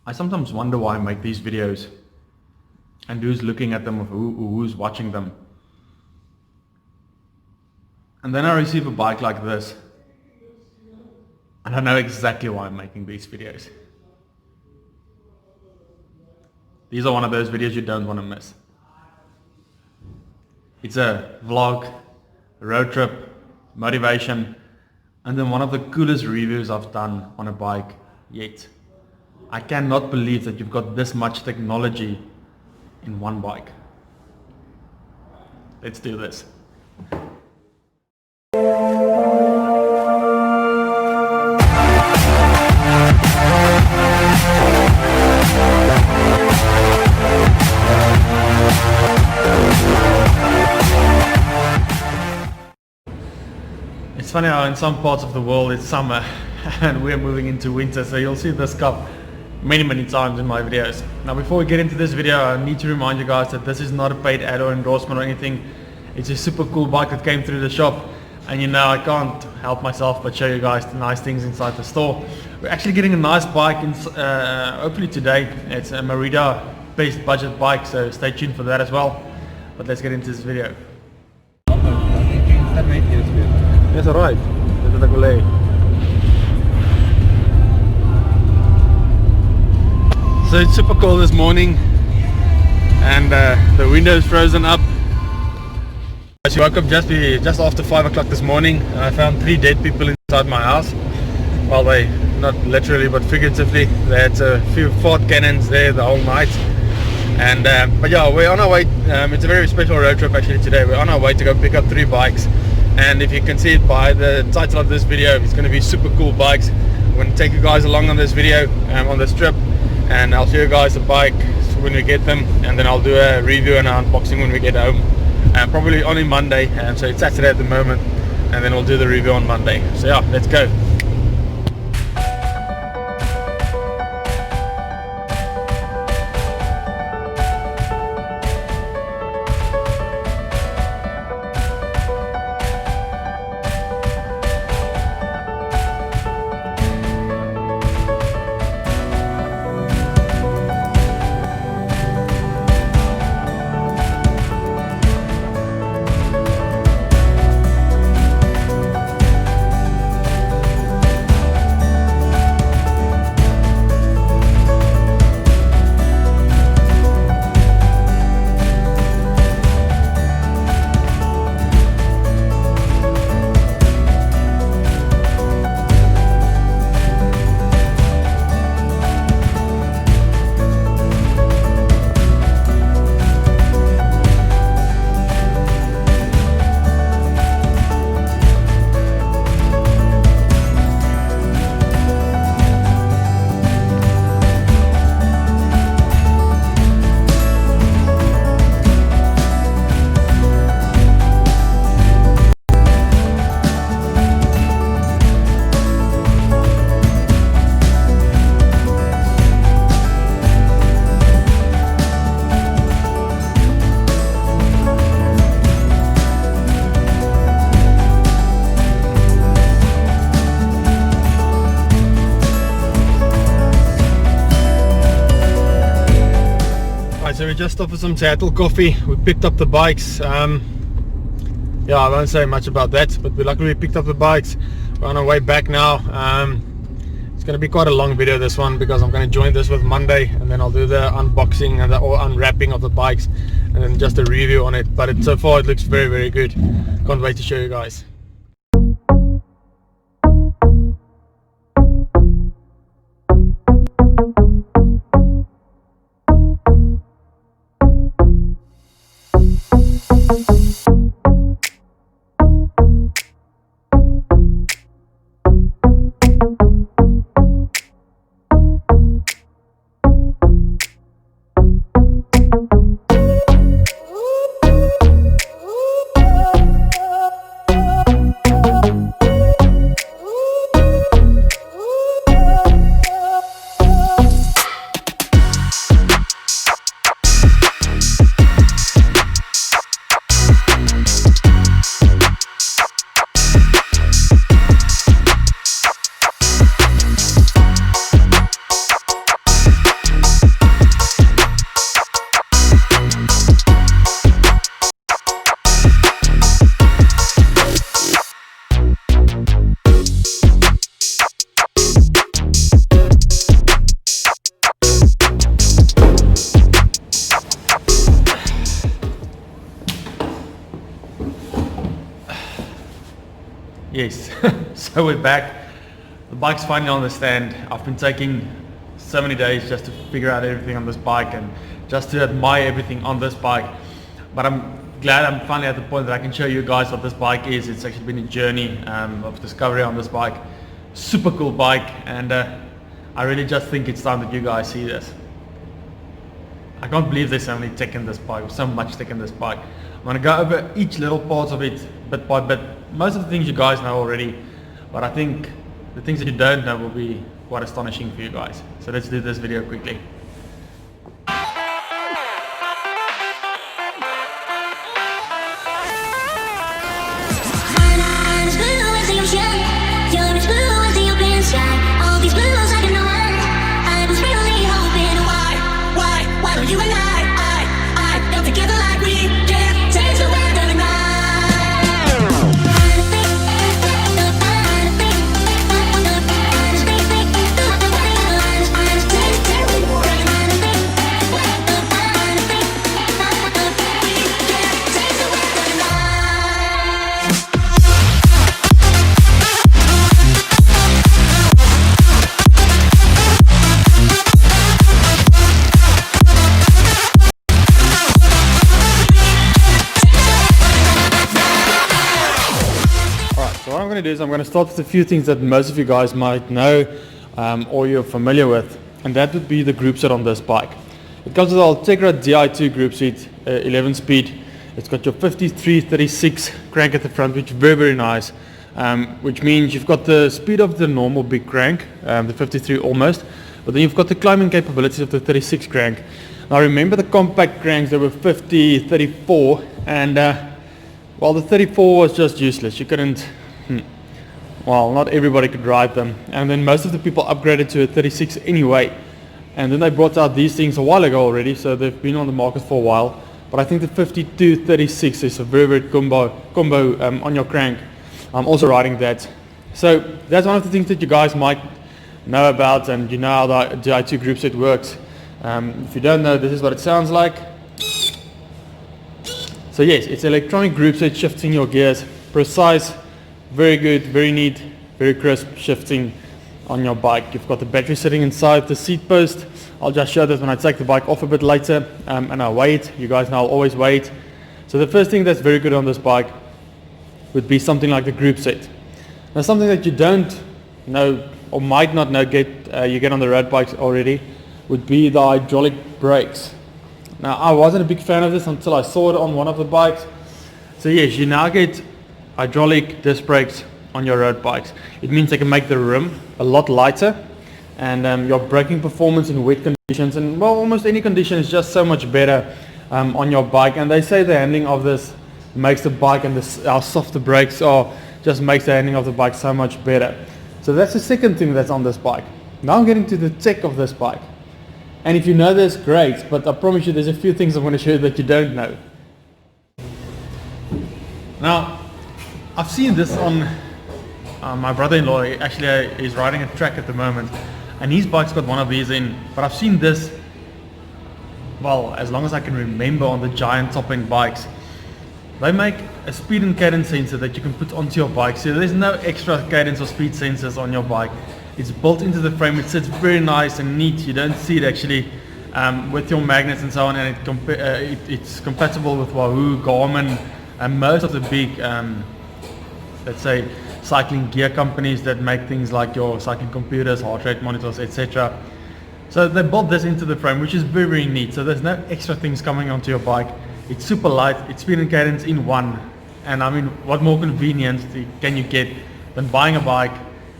I sometimes wonder why I make these videos and who's looking at them or who's watching them. And then I receive a bike like this and I know exactly why I'm making these videos. These are one of those videos you don't want to miss. It's a vlog, a road trip, motivation, and then one of the coolest reviews I've done on a bike yet. I cannot believe that you've got this much technology in one bike. Let's do this. It's funny how in some parts of the world it's summer and we're moving into winter, so you'll see this cup many times in my videos. Now before we get into this video, I need to remind you guys that this is not a paid ad or endorsement or anything. It's a super cool bike that came through the shop, and you know I can't help myself but show you guys the nice things inside the store. We're actually getting a nice bike hopefully today. It's a Merida based budget bike, so stay tuned for that as well. But let's get into this video. Yes, alright. Dit is the So it's super cold this morning and the window's frozen up. I woke up just after 5 o'clock this morning and I found 3 dead people inside my house. Well, they, not literally but figuratively, they had a few fart cannons there the whole night. And but yeah, we're on our way. It's a very special road trip actually today. We're on our way to go pick up 3 bikes. And if you can see it by the title of this video, it's going to be super cool bikes. I'm going to take you guys along on this video, on this trip, and I'll show you guys the bike when we get them, and then I'll do a review and an unboxing when we get home, probably only Monday. So it's Saturday at the moment, and then we'll do the review on Monday. So yeah, let's go. So we just stopped for some Seattle coffee. We picked up the bikes. Yeah, I won't say much about that, but we luckily picked up the bikes. We're on our way back now. It's going to be quite a long video, this one, because I'm going to join this with Monday, and then I'll do the unboxing and the unwrapping of the bikes, and then just a review on it. But so far it looks very good. Can't wait to show you guys. Oh, we're back. The bike's finally on the stand. I've been taking so many days just to figure out everything on this bike and just to admire everything on this bike. But I'm glad I'm finally at the point that I can show you guys what this bike is. It's actually been a journey of discovery on this bike. Super cool bike, and I really just think it's time that you guys see this. I can't believe there's so many tech in this bike, so much tech in this bike. I'm going to go over each little part of it bit by bit. Most of the things you guys know already, but I think the things that you don't know will be quite astonishing for you guys. So let's do this video quickly. You and I come together like we can change the weather What I'm going to do is I'm going to start with a few things that most of you guys might know or you're familiar with, and that would be the group set on this bike. It comes with the Ultegra Di2 group set, 11 speed. It's got your 5336 crank at the front, which is very, very nice, which means you've got the speed of the normal big crank, the 53 almost, but then you've got the climbing capabilities of the 36 crank. Now remember the compact cranks, they were 50, 34, and well, the 34 was just useless. You couldn't, well, not everybody could ride them, and then most of the people upgraded to a 36 anyway, and then they brought out these things a while ago already, so they've been on the market for a while. But I think the 5236 is a very, very combo on your crank. I'm also riding that, so that's one of the things that you guys might know about, and you know how the Di2 group set works. If you don't know, this is what it sounds like. So yes, it's electronic group set, shifting your gears, precise, very good, very neat, very crisp shifting on your bike. You've got the battery sitting inside the seat post. I'll just show that when I take the bike off a bit later, and I weigh it. You guys know I'll always weigh it. So the first thing that's very good on this bike would be something like the group set. Now something that you don't know or might not know you get on the road bikes already would be the hydraulic brakes. Now I wasn't a big fan of this until I saw it on one of the bikes. So yes, you now get hydraulic disc brakes on your road bikes. It means they can make the rim a lot lighter, and your braking performance in wet conditions, and well, almost any condition, is just so much better on your bike. And they say the handling of this makes the bike, and how soft the brakes are, just makes the handling of the bike so much better. So that's the second thing that's on this bike. Now I'm getting to the tech of this bike. And if you know this, great, but I promise you there's a few things I'm going to show you that you don't know. Now, I've seen this on my brother-in-law. Actually, he's riding a track at the moment, and his bike's got one of these in, but I've seen this, well, as long as I can remember, on the Giant top-end bikes. They make a speed and cadence sensor that you can put onto your bike, so there's no extra cadence or speed sensors on your bike. It's built into the frame. It sits very nice and neat. You don't see it actually with your magnets and so on, and it's compatible with Wahoo, Garmin, and most of the big, let's say, cycling gear companies that make things like your cycling computers, heart rate monitors, etc. So they built this into the frame, which is very, very neat. So there's no extra things coming onto your bike. It's super light. It's speed and cadence in one. And I mean, what more convenience can you get than buying a bike?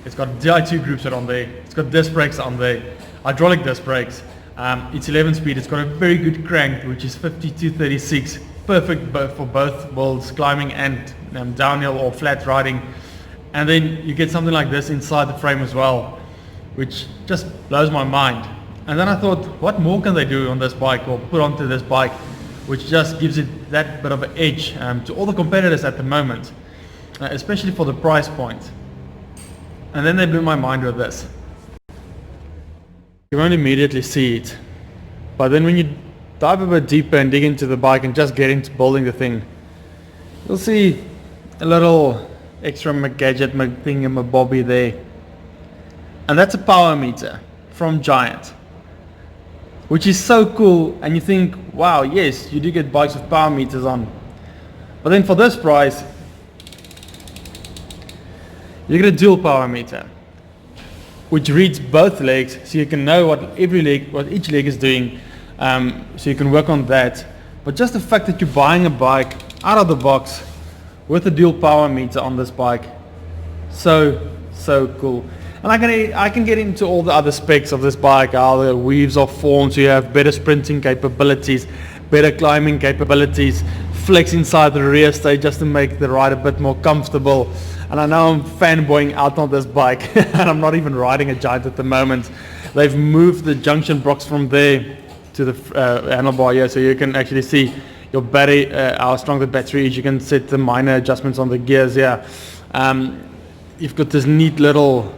It's got Di2 group set on there. It's got disc brakes on there, hydraulic disc brakes. It's 11 speed. It's got a very good crank, which is 5236, perfect for both worlds, climbing and downhill or flat riding. And then you get something like this inside the frame as well, which just blows my mind. And then I thought, what more can they do on this bike or put onto this bike, which just gives it that bit of an edge to all the competitors at the moment, especially for the price point. And then they blew my mind with this. You won't immediately see it, but then when you dive a bit deeper and dig into the bike and just get into building the thing, you'll see a little extra gadget thingamabobby there. And that's a power meter from Giant, which is so cool. And you think, wow, yes, you do get bikes with power meters on. But then for this price, you get a dual power meter, which reads both legs, so you can know what each leg is doing, so you can work on that. But just the fact that you're buying a bike out of the box with a dual power meter on this bike, so cool. And I can get into all the other specs of this bike, how the weaves are formed, so you have better sprinting capabilities, better climbing capabilities, flex inside the rear stay just to make the ride a bit more comfortable. And I know I'm fanboying out on this bike and I'm not even riding a Giant at the moment. They've moved the junction box from there to the handlebar here, so you can actually see your battery, how strong the battery is. You can set the minor adjustments on the gears here. You've got this neat little,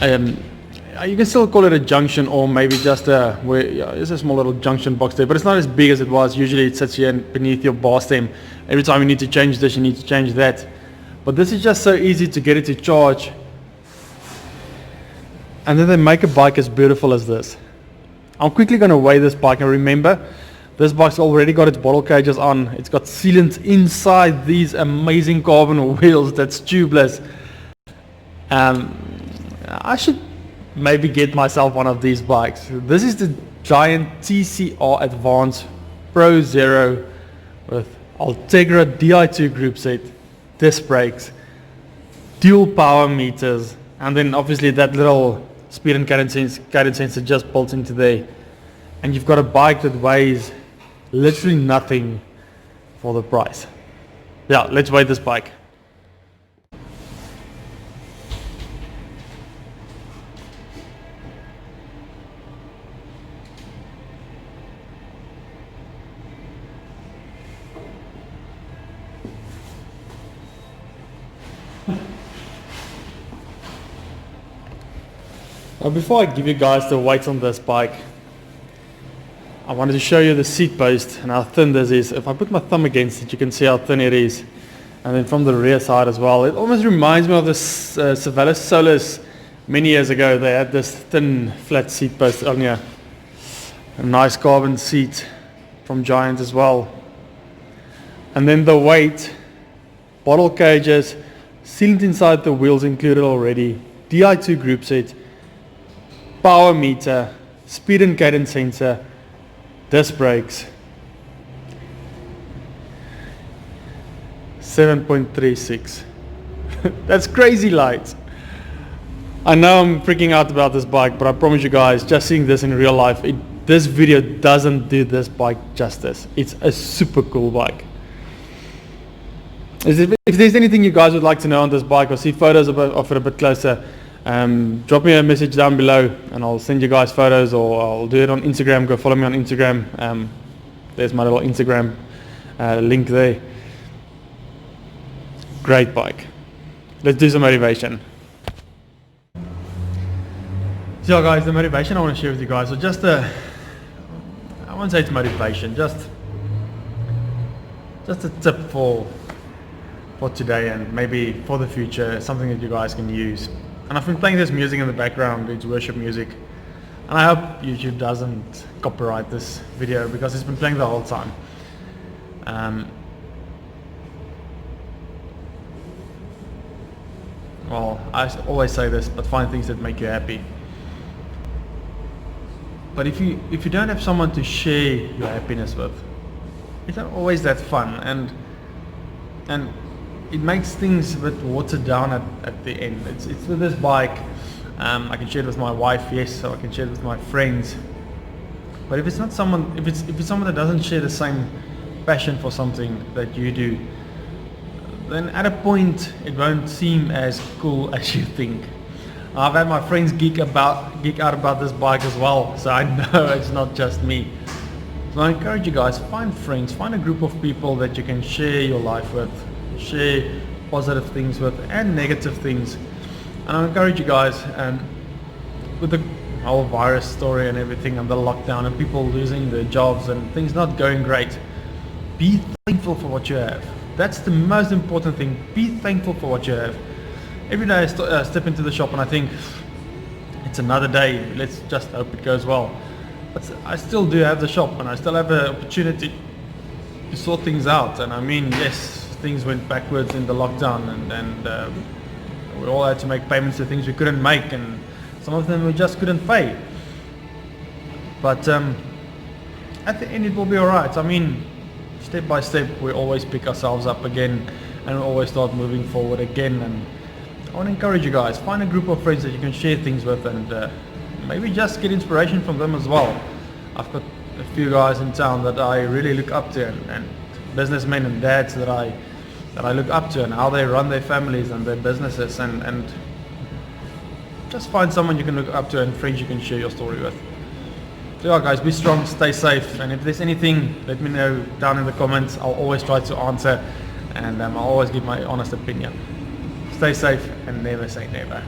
you can still call it a junction, or maybe just it's a small little junction box there, but it's not as big as it was. Usually it sits here beneath your bar stem. Every time you need to change this, you need to change that. But this is just so easy to get it to charge. And then they make a bike as beautiful as this. I'm quickly going to weigh this bike, and remember, this bike's already got its bottle cages on. It's got sealants inside these amazing carbon wheels that's tubeless. I should maybe get myself one of these bikes. This is the Giant TCR Advanced Pro Zero with Ultegra Di2 group set, disc brakes, dual power meters, and then obviously that little speed and cadence sensor just bolts into there. And you've got a bike that weighs literally nothing for the price. Yeah, let's weigh this bike. Now before I give you guys the weight on this bike, I wanted to show you the seat post and how thin this is. If I put my thumb against it, you can see how thin it is. And then from the rear side as well, it almost reminds me of the Savalis Solus many years ago. They had this thin flat seat post on here. A nice carbon seat from Giant as well. And then the weight, bottle cages, sealant inside the wheels included already, Di2 group set, power meter, speed and cadence sensor, disc brakes, 7.36. That's crazy light. I know I'm freaking out about this bike, but I promise you guys, just seeing this in real life, this video doesn't do this bike justice. It's a super cool bike. If there's anything you guys would like to know on this bike or see photos of it a bit closer, drop me a message down below and I'll send you guys photos, or I'll do it on Instagram. Go follow me on Instagram. There's my little Instagram link there. Great bike. Let's do some motivation. So yeah, guys, the motivation I want to share with you guys, so just I won't say it's motivation, just a tip for today and maybe for the future, something that you guys can use. And I've been playing this music in the background. It's worship music, and I hope YouTube doesn't copyright this video because it's been playing the whole time. Well, I always say this, but find things that make you happy. But if you don't have someone to share your happiness with, it's not always that fun, and it makes things a bit watered down at the end. It's with this bike. I can share it with my wife, yes, so I can share it with my friends. But if it's not someone, if it's someone that doesn't share the same passion for something that you do, then at a point it won't seem as cool as you think. I've had my friends geek out about this bike as well, so I know it's not just me. So I encourage you guys, find friends, find a group of people that you can share your life with, share positive things with and negative things. And I encourage you guys, with the whole virus story and everything and the lockdown and people losing their jobs and things not going great, be thankful for what you have. That's the most important thing. Be thankful for what you have. Every day I step into the shop and I think, it's another day, let's just hope it goes well. But I still do have the shop and I still have an opportunity to sort things out. And I mean, yes, things went backwards in the lockdown and we all had to make payments to things we couldn't make, and some of them we just couldn't pay. But at the end it will be alright. I mean, step by step we always pick ourselves up again and we always start moving forward again. And I want to encourage you guys, find a group of friends that you can share things with and maybe just get inspiration from them as well. I've got a few guys in town that I really look up to and businessmen and dads that I look up to and how they run their families and their businesses, and just find someone you can look up to and friends you can share your story with. So yeah guys, be strong, stay safe, and if there's anything, let me know down in the comments. I'll always try to answer and I'll always give my honest opinion. Stay safe and never say never.